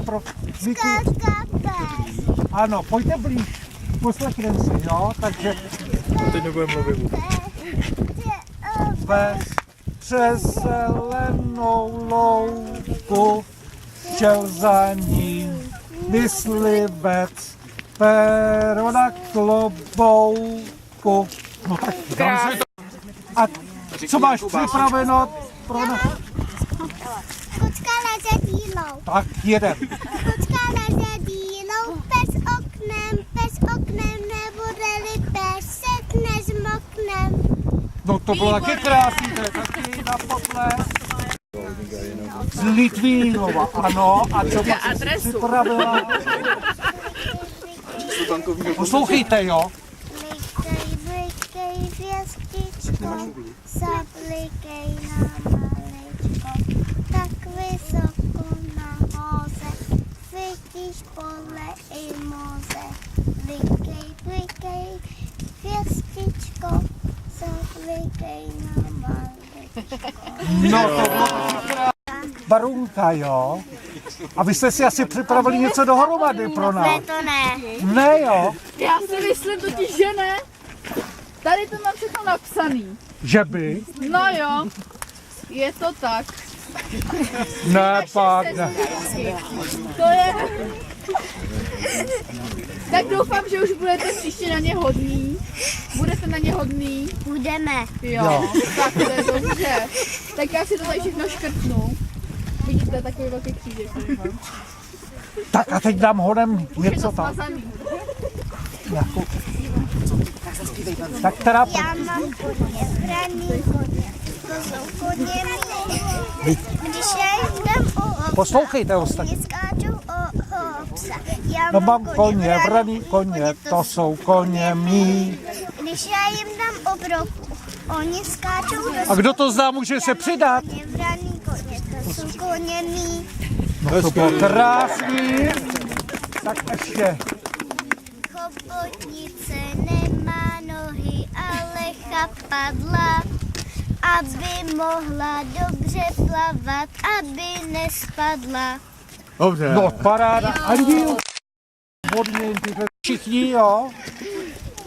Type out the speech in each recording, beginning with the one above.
Pro ano, pojďte blíž, poslechněte si, jo, takže teď nebudeme mluvit. přes zelenou louku šel za ním myslivec, pero na klobouku. No tak dám si to. A co máš připraveno pro nás? Kucka leze dílou. Tak jeden. Kucka leze dílou, pes oknem, nebude-li pešet, nezmoknem. No to bylo taky krásný, to je taky na potlesk. Z Litvínova, ano. A co máš připravila? Poslouchejte, jo. Blikej, hvězdičko, zablikej na maličko, tak vysoko nahoře, vidíš pole i moře. Blikej, hvězdičko, zablikej na maličko. No to bylo Barunka, jo. A vy jste si asi připravili něco dohromady pro nás. Ne, to ne. Ne, jo. Já si myslím totiž, že ne. Tady to mám všechno napsaný. Že by? No jo, je to tak. Ne, pak ne. To je... Tak doufám, že už budete příště na ně hodný. Budete na ně hodný? Budeme. Jo. Tak to je dobře. Tak já si to tady všechno škrtnu. Vidíte, takový velký křížek. Tak a teď dám honem něco tam. Smazaný. Tak teda... Já mám koně, braný koně, to jsou koně mý. Když já jdem o obsa, Poslouchejte ostatní. oni skáčou o obsa. Já No mám koně, vraný koně, to jsou koně mý. Když já jim dám obroku, oni skáčou do A kdo to zná, může se přidat. koně, vraný koně, to jsou koně mý. No to bylo krásný. Tak ještě. Chobotnice nemá nohy, ale chapadla, aby mohla dobře plavat, aby nespadla. Dobře. No paráda. A díl. Vodně tyhle všichni, jo.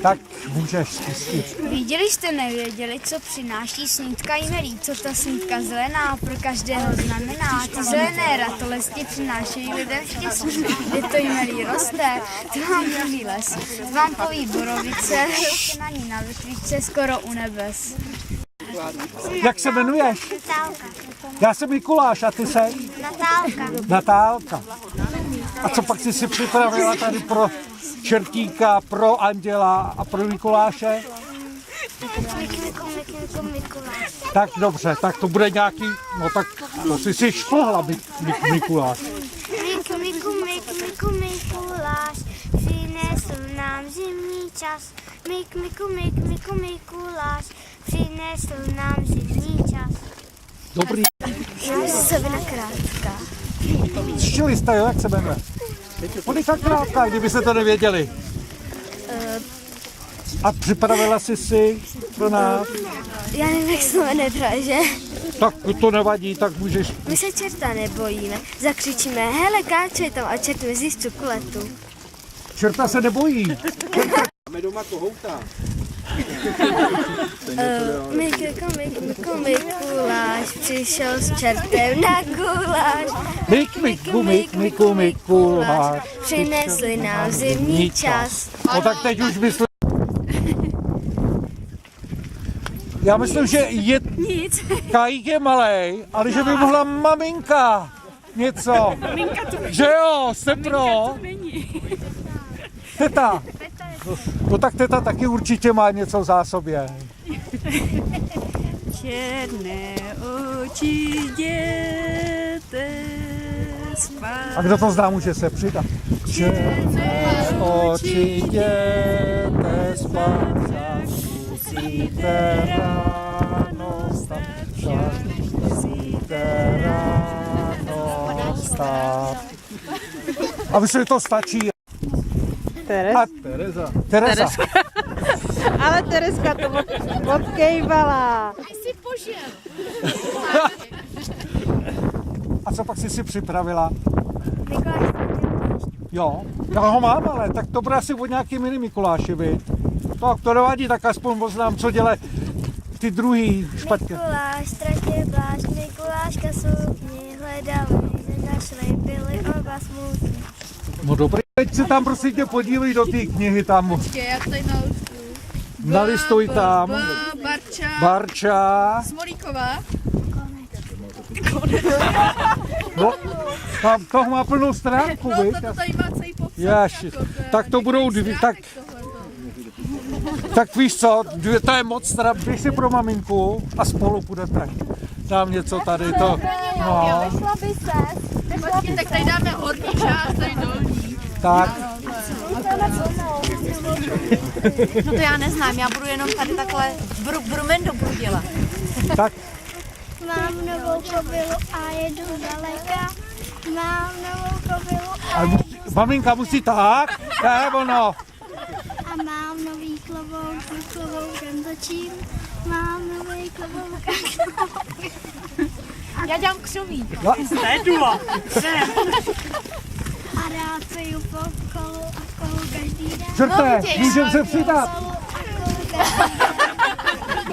Tak můžeš spustit. Viděli jste, nevěděli, co přináší snídka jmelí, co ta snídka zelená pro každého znamená. Ty zelené ratolesti přinášejí lidem štěstí. Kde to jmelí roste, to vám poví les. To vám poví borovice, roste na ní na větvičce skoro u nebes. Jak se jmenuješ? Natálka. Já jsem Mikuláš a ty se? Natálka. Natálka. A co pak jsi si připravila tady pro Čertíka, pro Anděla a pro Mikuláše? Mikuláš. Tak dobře, tak to bude nějaký, no tak to si šplhla Mikuláš. Mikuláš, přinesl nám zimní čas. Mikuláš, přinesl nám zimní čas. Dobrý. Savina krátka. Štěli jste, jo, jak se jmenuje? Monika Krátka, kdyby se to nevěděli. A připravila jsi si pro nás? Já nevím, jak se to jmenuje právě, že? Tak to nevadí, tak můžeš. My se čerta nebojíme. Zakřičíme, hele, káčo je tam a čert vezí z čokoládu. Čerta se nebojí. Máme doma kohouta. Mikuláš přišel s čertem na guláš. Mikuláš. Přinesli nám zimní čas. No tak teď už myslím. Já myslím, že je Nic. Kajík je malej, ale že by mohla maminka něco. Že jo, jste pro? Teta. No tak teta taky určitě má něco v zásobě. Černé oči jděte spát. A kdo to zná, může se přidat. Černé oči jděte spát, musíte ráno vstát, musíte ráno vstát. A myslím, že to stačí. Tereza. Ale Tereska to odkejvala. A co pak jsi si připravila? Mikuláš ztratil plášť. Jo, já ho mám, ale tak to bude asi od nějaký mini Mikuláši, viď? Tak to nevadí, tak aspoň poznám, co dělají ty druhý špatně. Mikuláš ztratil plášť, Mikuláška sukni hledali, nenašli, byli oba smutní. No dobrý, teď se tam prosím tě podívej do té knihy tam. Já tady nalistuju. Nalistuj tam. Barča. Barča. Smolíková. No, tam toho má plnou stránku, No, viď? to tady má celý popsat. Ježiš, jako, tak to budou dvě, tak víš co, to je moc, teda běž si pro maminku a spolu půjdete. Dám něco tady, to, no, Vyšla by ses. Počkej, tak tady dáme horní část, tady dolní. tak, No to já neznám, já budu jenom tady takhle brumendo budu dělat. tak, Mám novou kobylu a jedu daleka. Mám novou kobylu a maminka musí tak, to je ono. a mám nový klobouk, na kloboukem točím. Mám nový klobouk Já dělám křoví. a rád piju po kolu a kolu každý den. Čerte, můžem se přidat. Kolu a kolu každý den.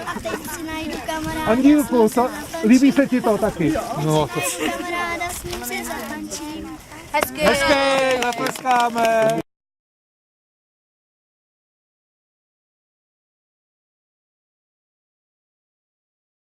A teď si najdu kamaráda. Andílku, to, líbí se ti to taky? No, to Kamaráda s ním si zatančím. Hezky. hezké, zatleskáme.